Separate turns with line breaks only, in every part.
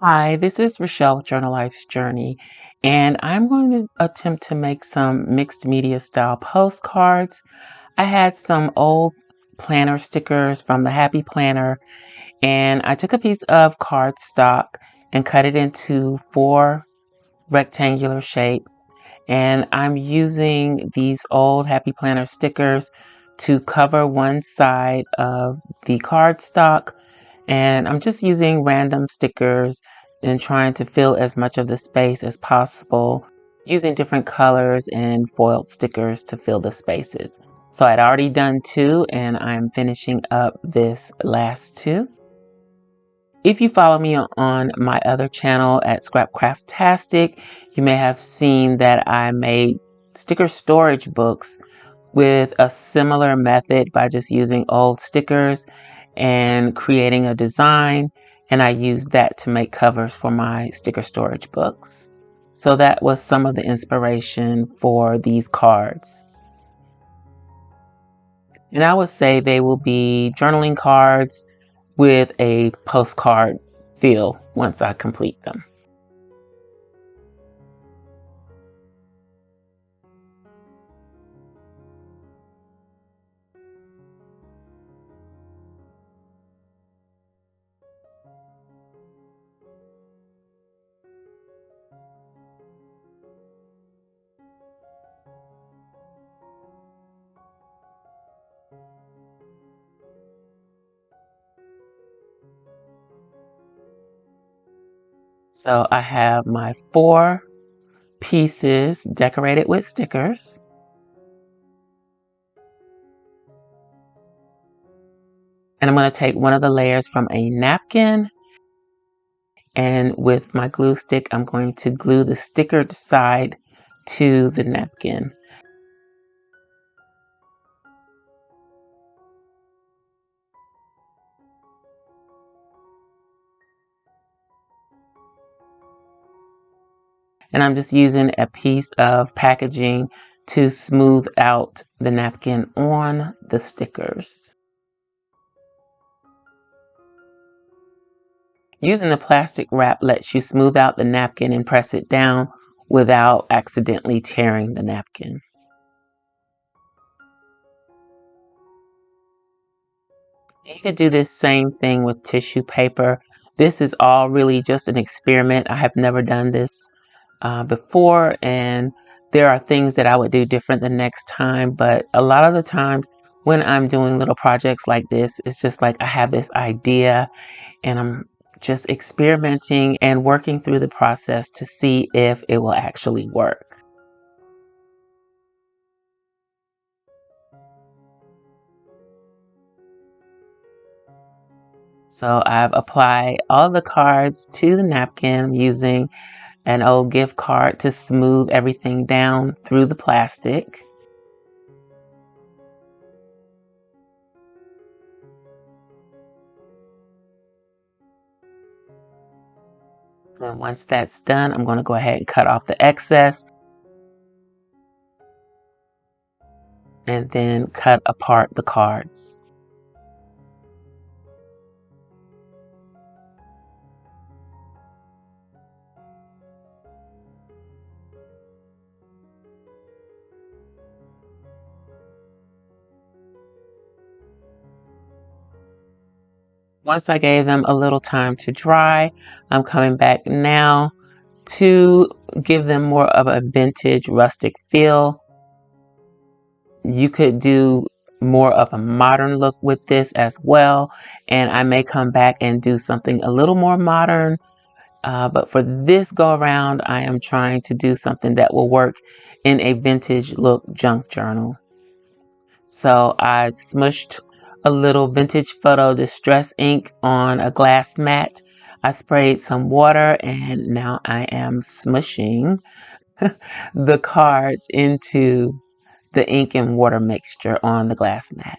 Hi, this is Rachelle with Journal Life's Journey, and I'm going to attempt to make some mixed media style postcards. I had some old planner stickers from the Happy Planner, and I took a piece of cardstock and cut it into four rectangular shapes. And I'm using these old Happy Planner stickers to cover one side of the cardstock. And I'm just using random stickers and trying to fill as much of the space as possible, using different colors and foiled stickers to fill the spaces. So I'd already done two, and I'm finishing up this last two. If you follow me on my other channel at SCRAPCRAFTASTIC, you may have seen that I made sticker storage books with a similar method by just using old stickers and creating a design. And I used that to make covers for my sticker storage books. So that was some of the inspiration for these cards. And I would say they will be journaling cards with a postcard feel once I complete them. So I have my four pieces decorated with stickers. And I'm going to take one of the layers from a napkin, and with my glue stick, I'm going to glue the stickered side to the napkin. And I'm just using a piece of packaging to smooth out the napkin on the stickers. Using the plastic wrap lets you smooth out the napkin and press it down without accidentally tearing the napkin. You could do this same thing with tissue paper. This is all really just an experiment. I have never done this before, and there are things that I would do different the next time. But a lot of the times when I'm doing little projects like this, it's just like I have this idea and I'm just experimenting and working through the process to see if it will actually work. So I've applied all the cards to the napkin using an old gift card to smooth everything down through the plastic. And once that's done, I'm going to go ahead and cut off the excess and then cut apart the cards. Once I gave them a little time to dry, I'm coming back now to give them more of a vintage rustic feel. You could do more of a modern look with this as well, and I may come back and do something a little more modern. But for this go around, I am trying to do something that will work in a vintage look junk journal. So I smushed a little vintage photo distress ink on a glass mat. I sprayed some water, and now I am smushing the cards into the ink and water mixture on the glass mat.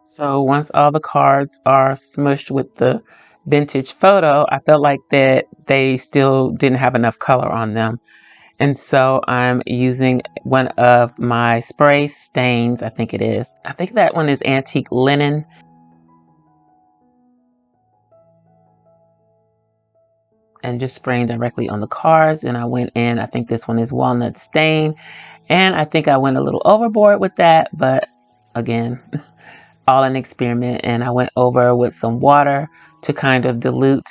So once all the cards are smushed with the vintage photo, I felt like that they still didn't have enough color on them. And so I'm using one of my spray stains, I think it is. I think that one is antique linen. And just spraying directly on the cards. And I went in, I think this one is walnut stain. And I think I went a little overboard with that, but again, all an experiment. And I went over with some water to kind of dilute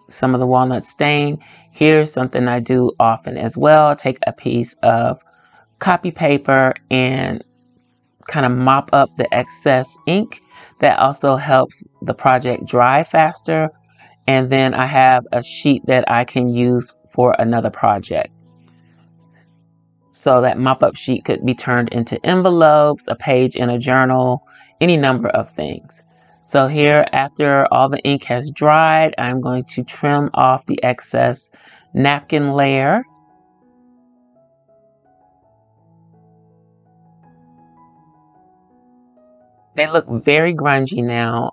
some of the walnut stain. Here's something I do often as well. Take a piece of copy paper and kind of mop up the excess ink. That also helps the project dry faster. And then I have a sheet that I can use for another project. So that mop-up sheet could be turned into envelopes, a page in a journal, any number of things. So here, after all the ink has dried, I'm going to trim off the excess napkin layer. They look very grungy now.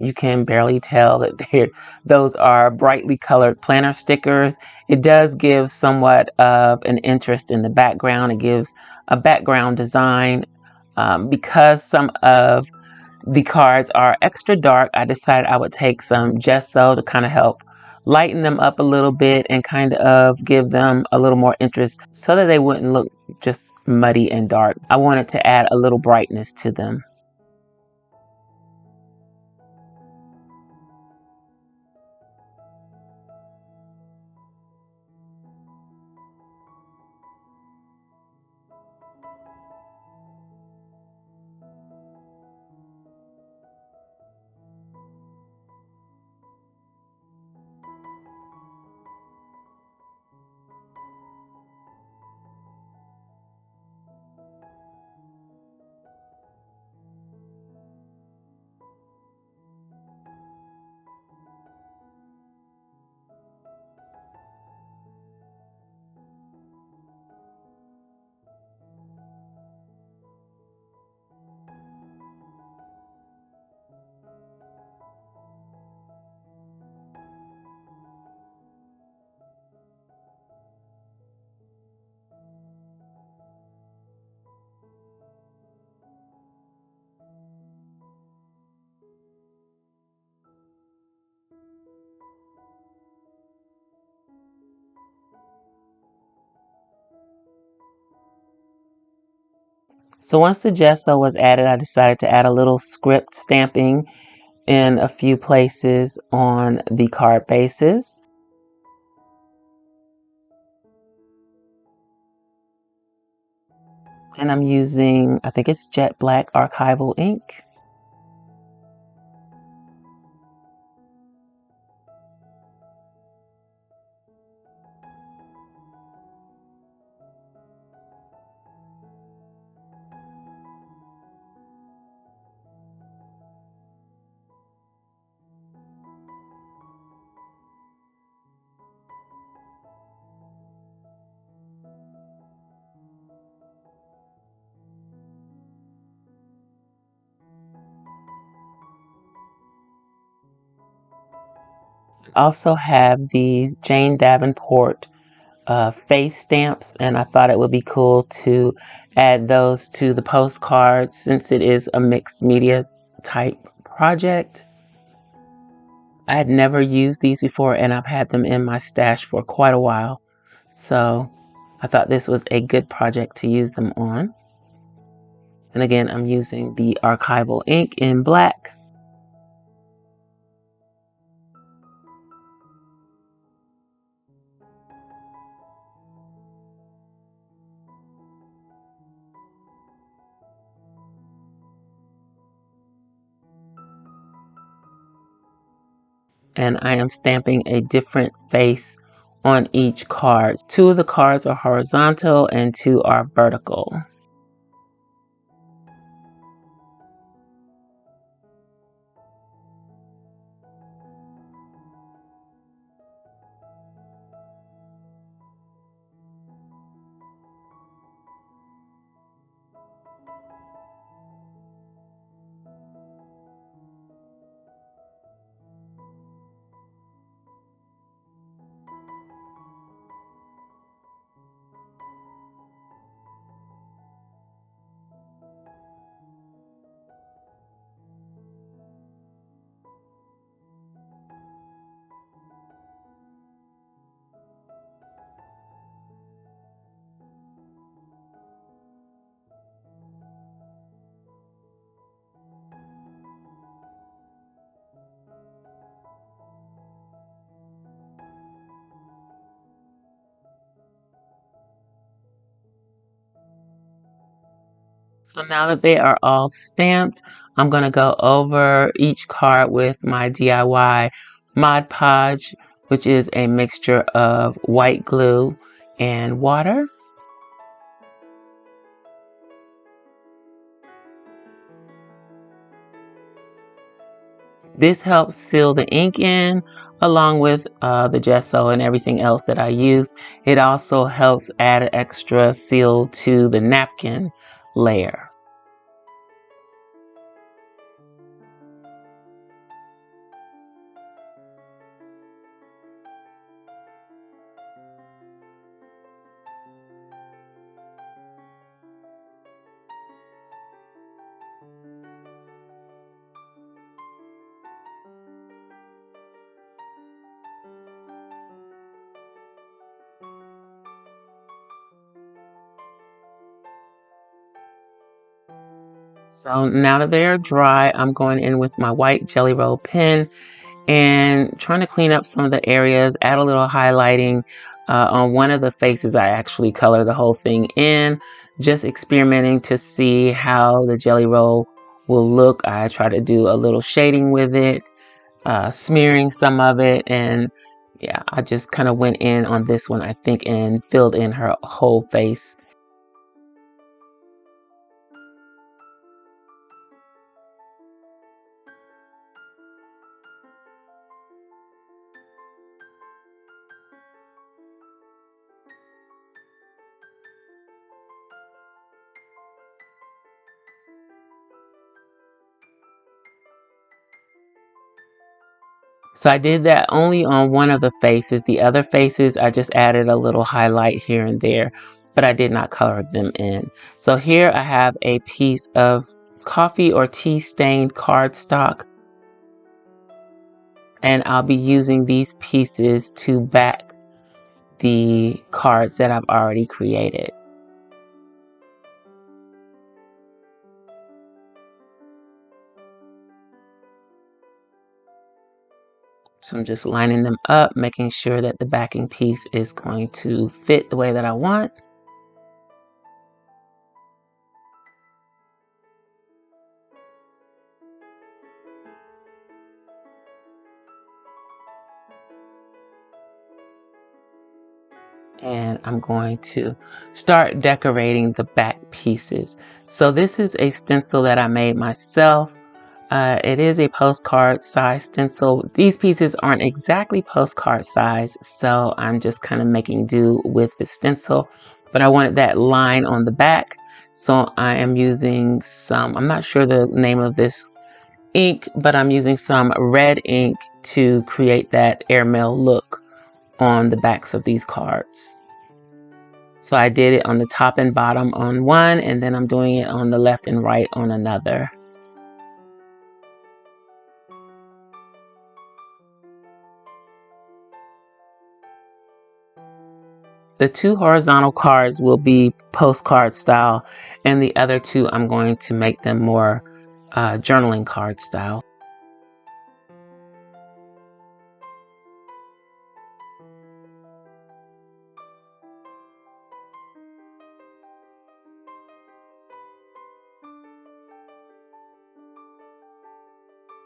You can barely tell that those are brightly colored planner stickers. It does give somewhat of an interest in the background. It gives a background design. Because some of the cards are extra dark, I decided I would take some gesso to kind of help lighten them up a little bit and kind of give them a little more interest so that they wouldn't look just muddy and dark. I wanted to add a little brightness to them. So once the gesso was added, I decided to add a little script stamping in a few places on the card bases. And I'm using, I think it's jet black archival ink. Also have these Jane Davenport face stamps, and I thought it would be cool to add those to the postcards since it is a mixed media type project. I had never used these before, and I've had them in my stash for quite a while. So I thought this was a good project to use them on. And again, I'm using the archival ink in black. And I am stamping a different face on each card. Two of the cards are horizontal and two are vertical. So now that they are all stamped, I'm going to go over each card with my DIY Mod Podge, which is a mixture of white glue and water. This helps seal the ink in along with the gesso and everything else that I use. It also helps add an extra seal to the napkin layer. So now that they are dry, I'm going in with my white Jelly Roll pen and trying to clean up some of the areas, add a little highlighting. On one of the faces, I actually color the whole thing in, just experimenting to see how the Jelly Roll will look. I try to do a little shading with it, smearing some of it, and yeah, I just kind of went in on this one, I think, and filled in her whole face. So I did that only on one of the faces. The other faces, I just added a little highlight here and there, but I did not color them in. So here I have a piece of coffee or tea stained cardstock, and I'll be using these pieces to back the cards that I've already created. So I'm just lining them up, making sure that the backing piece is going to fit the way that I want. And I'm going to start decorating the back pieces. So this is a stencil that I made myself. It is a postcard size stencil. These pieces aren't exactly postcard size, so I'm just kind of making do with the stencil, but I wanted that line on the back. So I am using some, I'm not sure the name of this ink, but I'm using some red ink to create that airmail look on the backs of these cards. So I did it on the top and bottom on one, and then I'm doing it on the left and right on another. The two horizontal cards will be postcard style, and the other two I'm going to make them more journaling card style.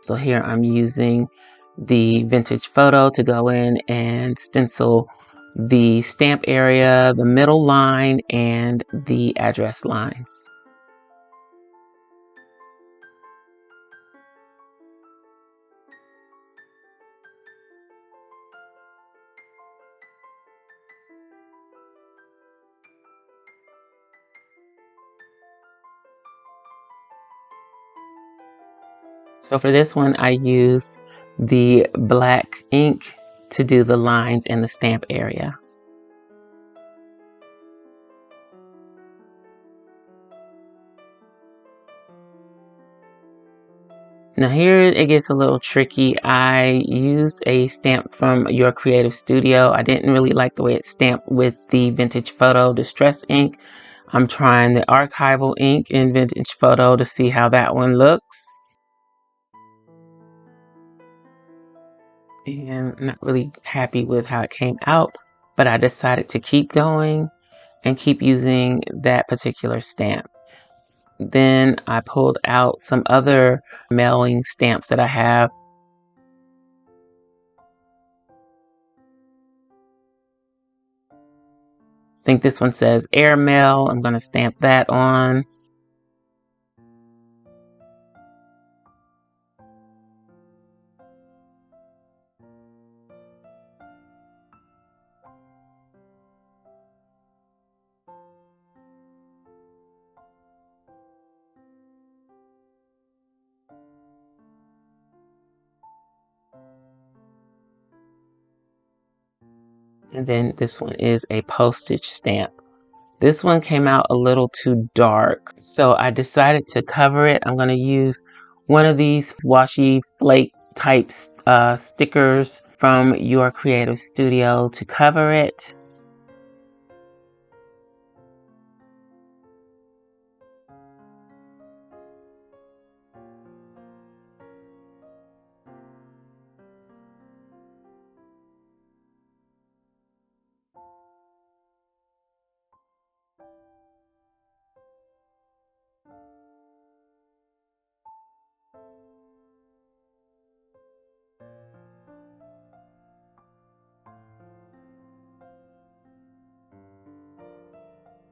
So here I'm using the vintage photo to go in and stencil the stamp area, the middle line, and the address lines. So for this one, I used the black ink to do the lines in the stamp area. Now here it gets a little tricky. I used a stamp from Your Creative Studio. I didn't really like the way it stamped with the Vintage Photo Distress ink. I'm trying the archival ink in Vintage Photo to see how that one looks. And I'm not really happy with how it came out, but I decided to keep going and keep using that particular stamp. Then I pulled out some other mailing stamps that I have. I think this one says airmail. I'm going to stamp that on. And then this one is a postage stamp. This one came out a little too dark, so I decided to cover it. I'm going to use one of these washi flake type stickers from your creative studio to cover it.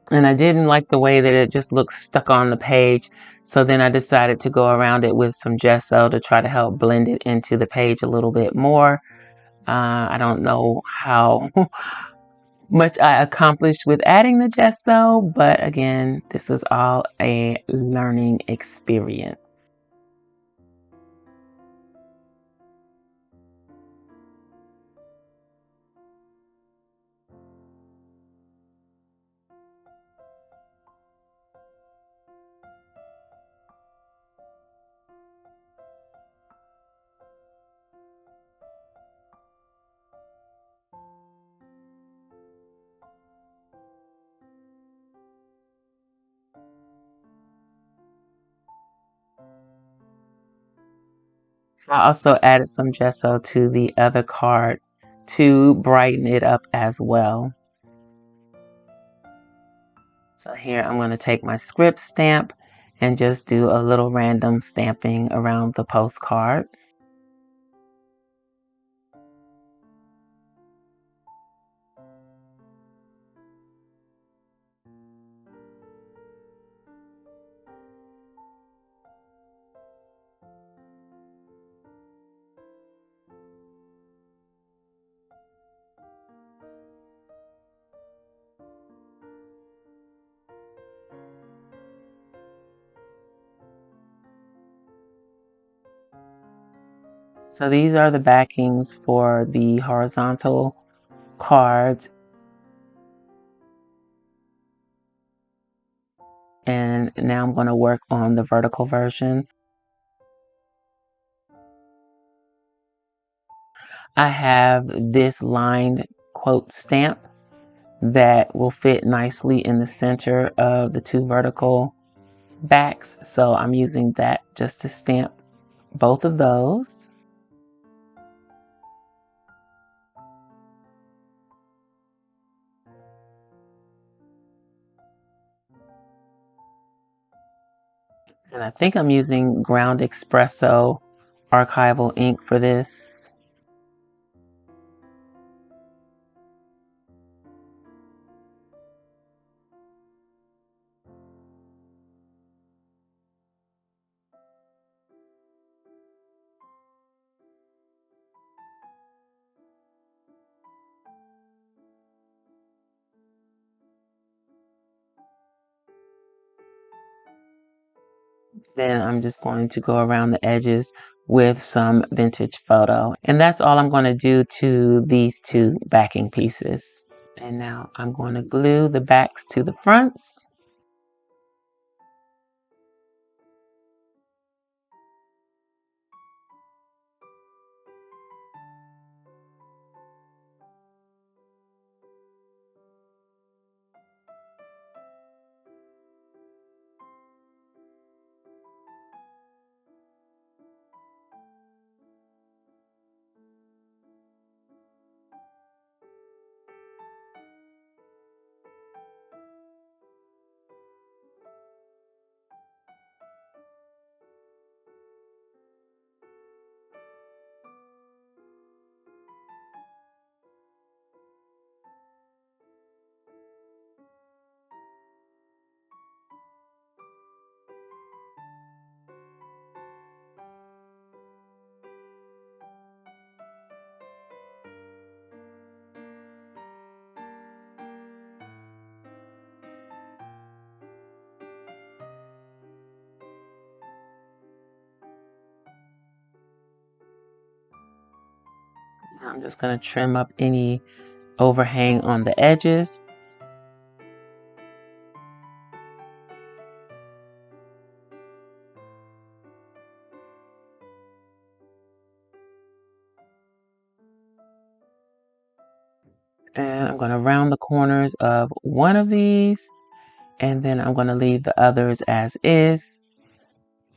And I didn't like the way that it just looks stuck on the page. So then I decided to go around it with some gesso to try to help blend it into the page a little bit more. I don't know how much I accomplished with adding the gesso, but again, this is all a learning experience. So I also added some gesso to the other card to brighten it up as well. So here I'm going to take my script stamp and just do a little random stamping around the postcard. So these are the backings for the horizontal cards. And now I'm going to work on the vertical version. I have this lined quote stamp that will fit nicely in the center of the two vertical backs. So I'm using that just to stamp both of those. And I think I'm using ground espresso archival ink for this. Then I'm just going to go around the edges with some vintage photo. And that's all I'm going to do to these two backing pieces. And now I'm going to glue the backs to the fronts. I'm just going to trim up any overhang on the edges. And I'm going to round the corners of one of these, and then I'm going to leave the others as is.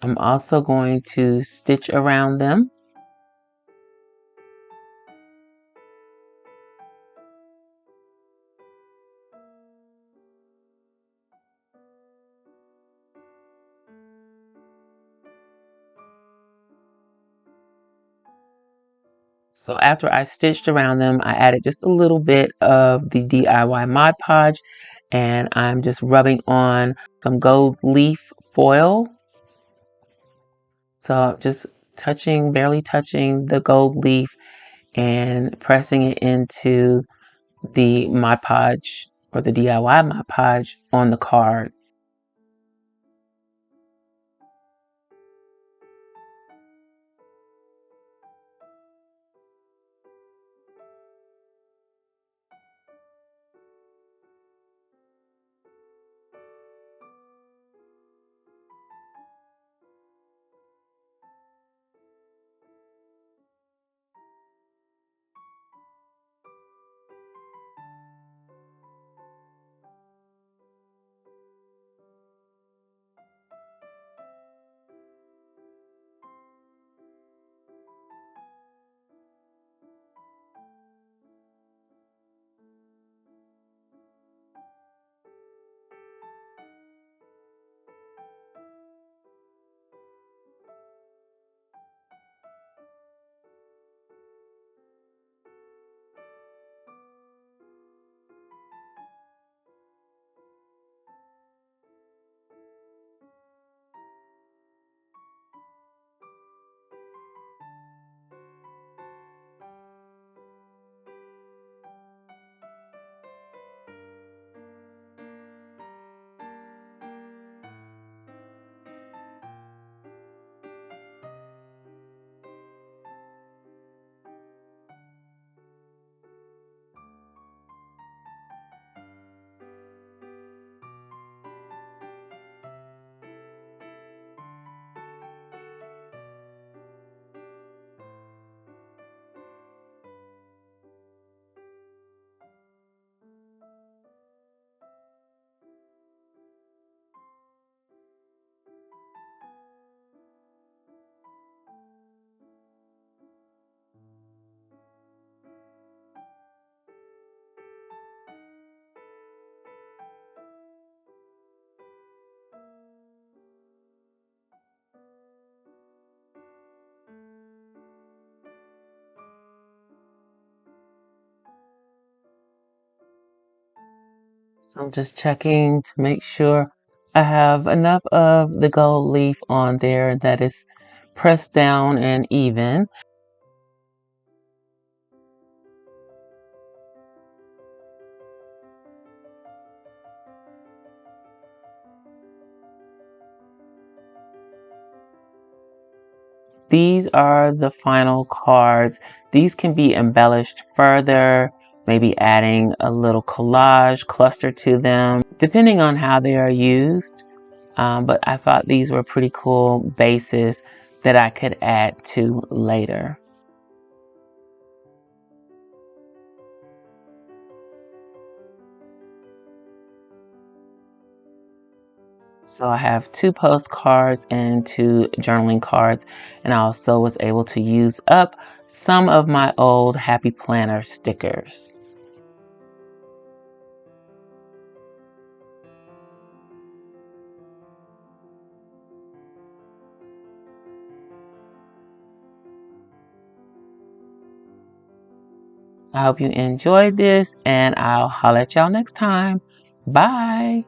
I'm also going to stitch around them. So after I stitched around them, I added just a little bit of the DIY Mod Podge, and I'm just rubbing on some gold leaf foil. So just barely touching the gold leaf and pressing it into the Mod Podge or the DIY Mod Podge on the card. So I'm just checking to make sure I have enough of the gold leaf on there that is pressed down and even. These are the final cards. These can be embellished further, maybe adding a little collage cluster to them, depending on how they are used. But I thought these were pretty cool bases that I could add to later. So I have 2 postcards and 2 journaling cards, and I also was able to use up some of my old Happy Planner stickers. I hope you enjoyed this, and I'll holler at y'all next time. Bye.